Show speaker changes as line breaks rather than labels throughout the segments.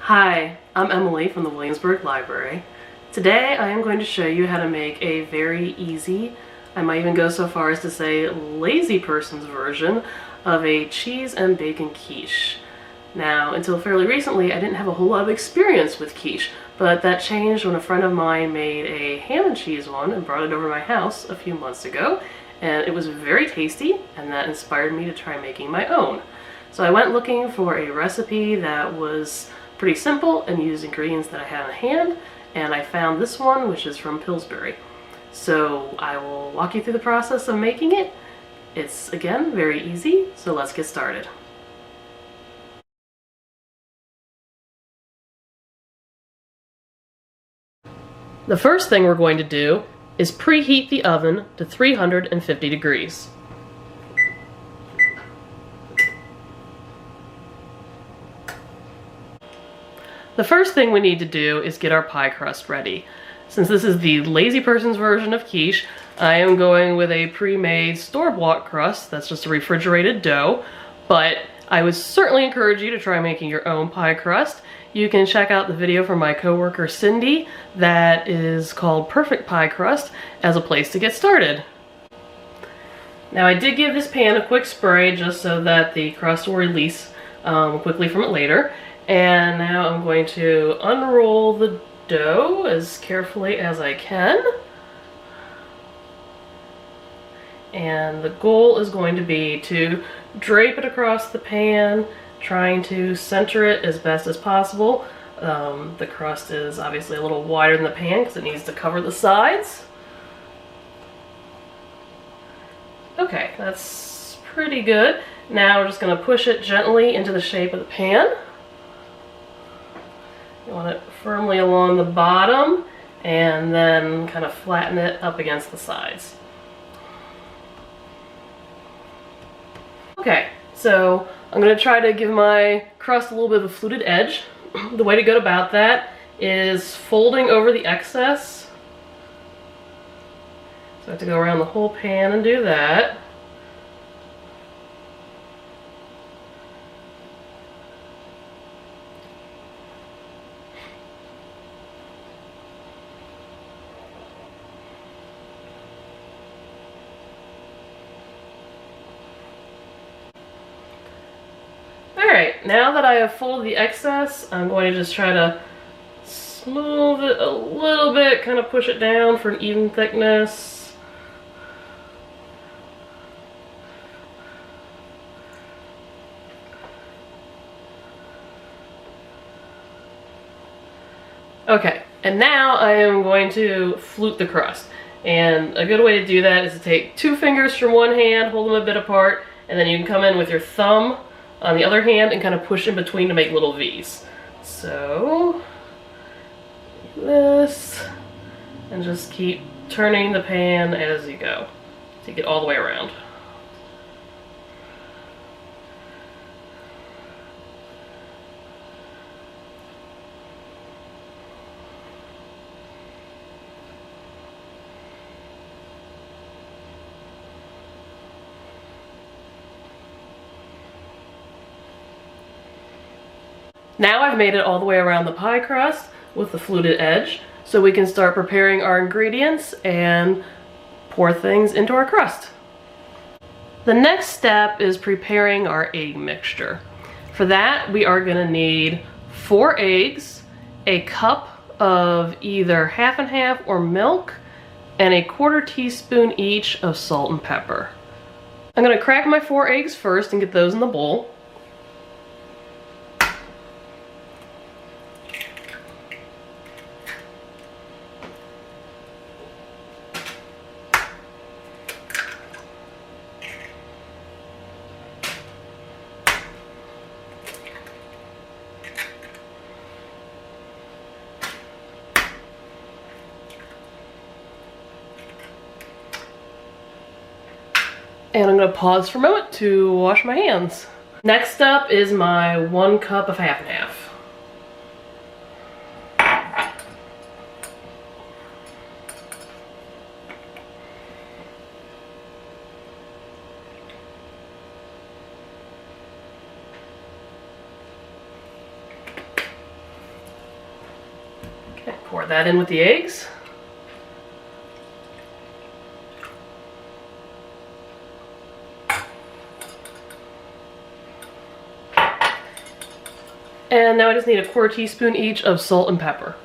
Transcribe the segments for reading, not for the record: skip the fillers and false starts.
Hi, I'm Emily from the Williamsburg Library. Today I am going to show you how to make a very easy, I might even go so far as to say lazy person's version of a cheese and bacon quiche. Now, until fairly recently I didn't have a whole lot of experience with quiche, but that changed when a friend of mine made a ham and cheese one and brought it over to my house a few months ago, and it was very tasty, and that inspired me to try making my own. So I went looking for a recipe that was pretty simple and used ingredients that I had on hand, and I found this one, which is from Pillsbury. So I will walk you through the process of making it. It's, again, very easy, so let's get started. The first thing we're going to do is preheat the oven to 350 degrees. The first thing we need to do is get our pie crust ready. Since this is the lazy person's version of quiche, I am going with a pre-made store-bought crust. That's just a refrigerated dough, but I would certainly encourage you to try making your own pie crust. You can check out the video from my coworker Cindy that is called Perfect Pie Crust as a place to get started. Now I did give this pan a quick spray just so that the crust will release quickly from it later. And now I'm going to unroll the dough as carefully as I can. And the goal is going to be to drape it across the pan, trying to center it as best as possible. The crust is obviously a little wider than the pan because it needs to cover the sides. Okay, that's pretty good. Now we're just going to push it gently into the shape of the pan. You want it firmly along the bottom and then kind of flatten it up against the sides. Okay, so I'm going to try to give my crust a little bit of a fluted edge. The way to go about that is folding over the excess. So I have to go around the whole pan and do that. Alright, now that I have folded the excess, I'm going to just try to smooth it a little bit, kind of push it down for an even thickness. Okay, and now I am going to flute the crust. And a good way to do that is to take two fingers from one hand, hold them a bit apart, and then you can come in with your thumb on the other hand and kind of push in between to make little V's. So, this, and just keep turning the pan as you go. Take it all the way around. Now I've made it all the way around the pie crust with the fluted edge, so we can start preparing our ingredients and pour things into our crust. The next step is preparing our egg mixture. For that, we are going to need 4 eggs, a cup of either half and half or milk, and a 1/4 teaspoon each of salt and pepper. I'm going to crack my 4 eggs first and get those in the bowl. And I'm going to pause for a moment to wash my hands. Next up is my 1 cup of half and half. Okay, pour that in with the eggs. And now I just need a 1/4 teaspoon each of salt and pepper.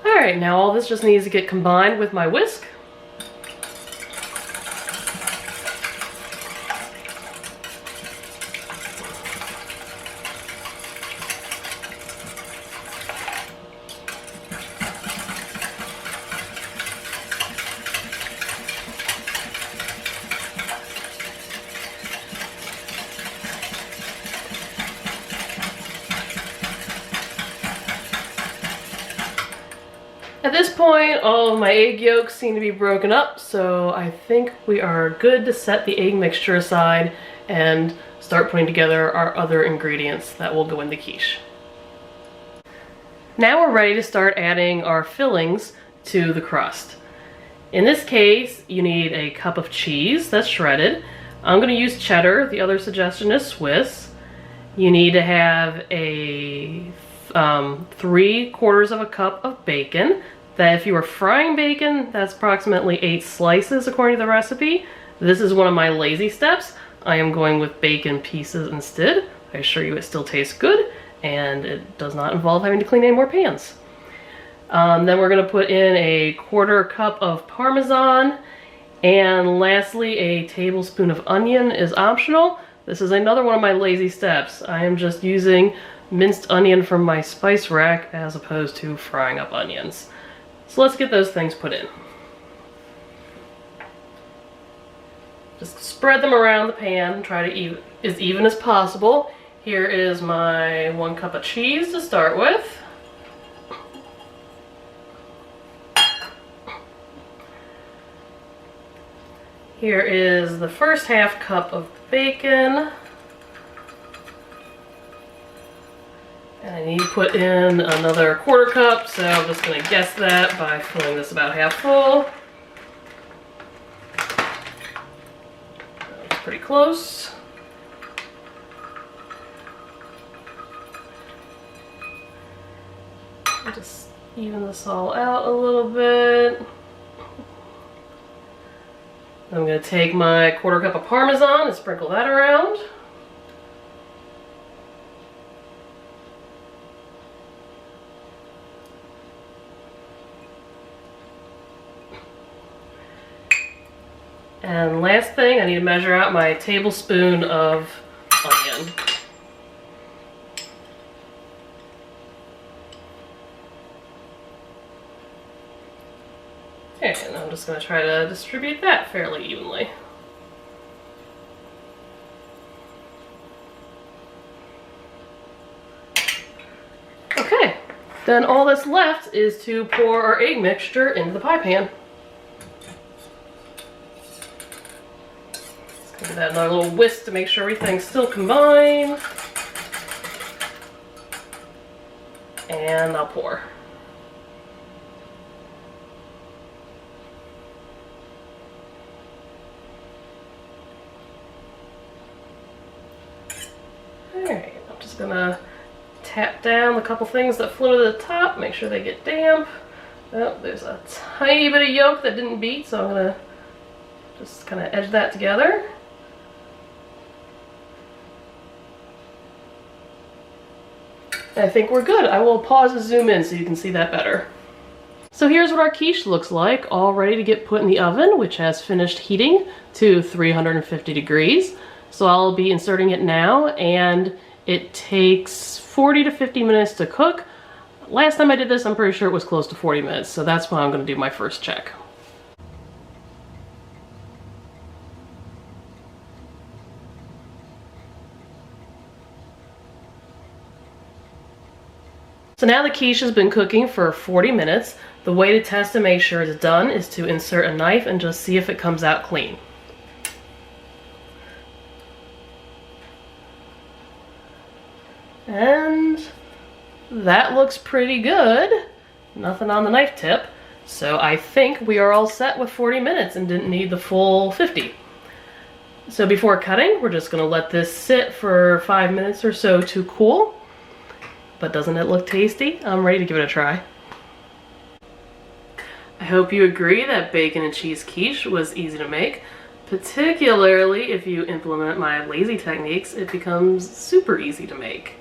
Alright, now all this just needs to get combined with my whisk. At this point, all of my egg yolks seem to be broken up, so I think we are good to set the egg mixture aside and start putting together our other ingredients that will go in the quiche. Now we're ready to start adding our fillings to the crust. In this case, you need a cup of cheese that's shredded. I'm going to use cheddar. The other suggestion is Swiss. You need to have a 3/4 of a cup of bacon. That if you were frying bacon, that's approximately 8 slices according to the recipe. This is one of my lazy steps. I am going with bacon pieces instead. I assure you it still tastes good and it does not involve having to clean any more pans. Then we're going to put in a 1/4 cup of Parmesan, and lastly a tablespoon of onion is optional. This is another one of my lazy steps. I am just using minced onion from my spice rack as opposed to frying up onions. So let's get those things put in. Just spread them around the pan, try to as even as possible. Here is my 1 cup of cheese to start with. Here is the first 1/2 cup of bacon. And I need to put in another 1/4 cup, so I'm just going to guess that by filling this about half full. That's pretty close. Just even this all out a little bit. I'm going to take my 1/4 cup of Parmesan and sprinkle that around. And last thing, I need to measure out my tablespoon of onion. And I'm just going to try to distribute that fairly evenly. Okay, then all that's left is to pour our egg mixture into the pie pan. Give that another little whisk to make sure everything's still combined. And I'll pour. Alright, I'm just gonna tap down the couple things that flew to the top, make sure they get damp. Oh, there's a tiny bit of yolk that didn't beat, so I'm gonna just kind of edge that together. I think we're good. I will pause and zoom in so you can see that better. So here's what our quiche looks like, all ready to get put in the oven, which has finished heating to 350 degrees. So I'll be inserting it now, and it takes 40 to 50 minutes to cook. Last time I did this, I'm pretty sure it was close to 40 minutes, so that's when I'm going to do my first check. So now the quiche has been cooking for 40 minutes. The way to test to make sure it's done is to insert a knife and just see if it comes out clean. And that looks pretty good. Nothing on the knife tip. So I think we are all set with 40 minutes and didn't need the full 50. So before cutting, we're just gonna let this sit for 5 minutes or so to cool. But doesn't it look tasty? I'm ready to give it a try. I hope you agree that bacon and cheese quiche was easy to make. Particularly if you implement my lazy techniques, it becomes super easy to make.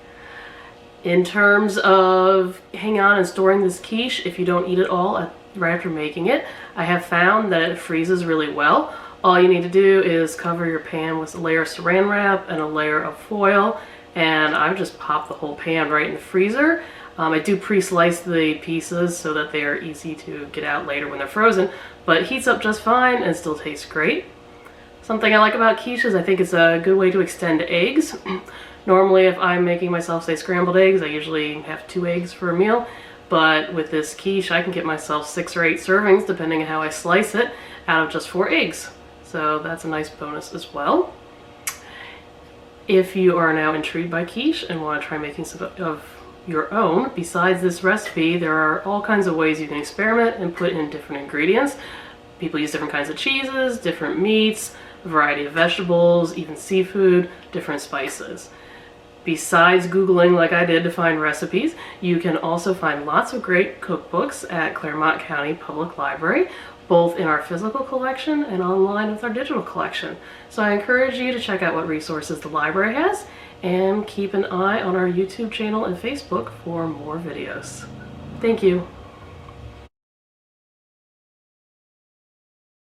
In terms of hanging on and storing this quiche, if you don't eat it all right after making it, I have found that it freezes really well. All you need to do is cover your pan with a layer of saran wrap and a layer of foil, and I've just popped the whole pan right in the freezer. I do pre-slice the pieces so that they are easy to get out later when they're frozen, but it heats up just fine and still tastes great. Something I like about quiche is I think it's a good way to extend eggs. Normally if I'm making myself, say, scrambled eggs, I usually have 2 eggs for a meal, but with this quiche I can get myself 6 or 8 servings, depending on how I slice it, out of just 4 eggs. So that's a nice bonus as well. If you are now intrigued by quiche and want to try making some of your own, besides this recipe, there are all kinds of ways you can experiment and put in different ingredients. People use different kinds of cheeses, different meats, a variety of vegetables, even seafood, different spices. Besides Googling like I did to find recipes, you can also find lots of great cookbooks at Clermont County Public Library, both in our physical collection and online with our digital collection. So I encourage you to check out what resources the library has, and keep an eye on our YouTube channel and Facebook for more videos. Thank you.